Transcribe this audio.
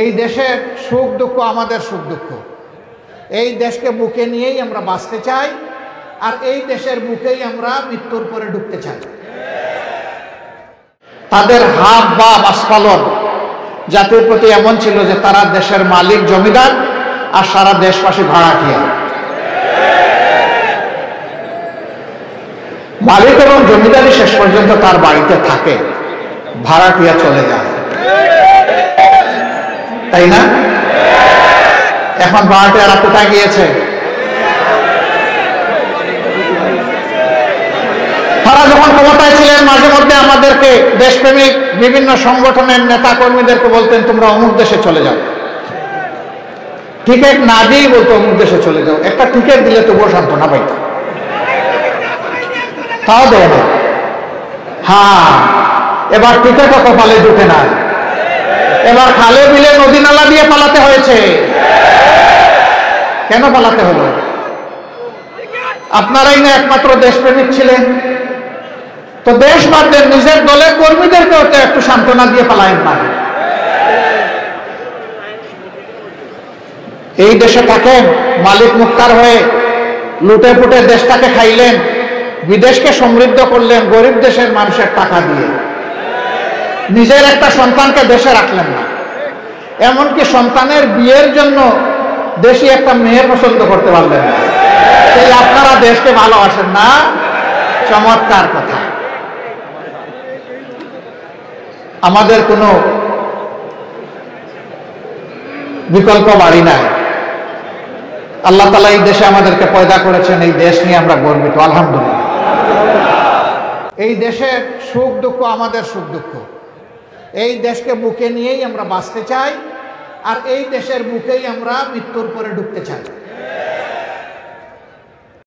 এই দেশের সুখ দুঃখ আমাদের সুখ দুঃখ। এই দেশকে বুকে নিয়েই আমরা বাঁচতে চাই, আর এই দেশের বুকেই আমরা মৃত্যুর পরে ঢুকতে চাই। তাদের হাত বা বাসপালন জাতির প্রতি এমন ছিল যে তারা দেশের মালিক জমিদার আর সারা দেশবাসী ভাড়াটিয়া। মালিক এবং জমিদারি শেষ পর্যন্ত তার বাড়িতে থাকে, ভাড়াটিয়া চলে যায়, তাই না? এখন ভাড়াটিয়ারা কোথায় গিয়েছে? তারা যখন ক্ষমতায় ছিলেন মাঝে মধ্যে আমাদেরকে দেশপ্রেমিক বিভিন্ন সংগঠনের নেতা কর্মীদেরকে বলতেন তোমরা অমুক দেশে চলে যাও, টিকিট না দিয়েই বলতো অমুক দেশে চলে যাও। একটা টিকিট দিলে তবুও সান্ত্বনা পাইত, তাও দেয় না। হ্যাঁ, এবার টিকিটও কপালে জুটে না, এবার খালে বিলে নদী নালা দিয়ে পালাতে হয়েছে। কেন পালাতে হলো? আপনারাই না একমাত্র দেশপ্রেমিক ছিলেন, তো দেশ বাদ দেন, নিজের দলের কর্মীদেরকেও তো একটু সান্ত্বনা দিয়ে পালায়েন না। এই দেশে থাকেন, মালিক মুক্তার হয়ে লুটে পুটে দেশটাকে খাইলেন, বিদেশকে সমৃদ্ধ করলেন গরিব দেশের মানুষের টাকা দিয়ে, নিজের একটা সন্তানকে দেশে রাখলেন না, এমনকি সন্তানের বিয়ের জন্য দেশি একটা মেয়ে পছন্দ করতে পারলেন না। এই আপনারা দেশকে ভালোবাসেন না? চমৎকার কথা। আমাদের কোনো বিকল্প বাড়ি নাই, আল্লাহ তাআলা এই দেশে আমাদেরকে পয়দা করেছেন, এই দেশ নিয়ে আমরা গর্বিত, আলহামদুলিল্লাহ। এই দেশের সুখ দুঃখ আমাদের সুখ দুঃখ। এই দেশকে বুকে নিয়েই আমরা বাঁচতে চাই, আর এই দেশের বুকেই আমরা মৃত্যুর পরে ঢুকতে চাই।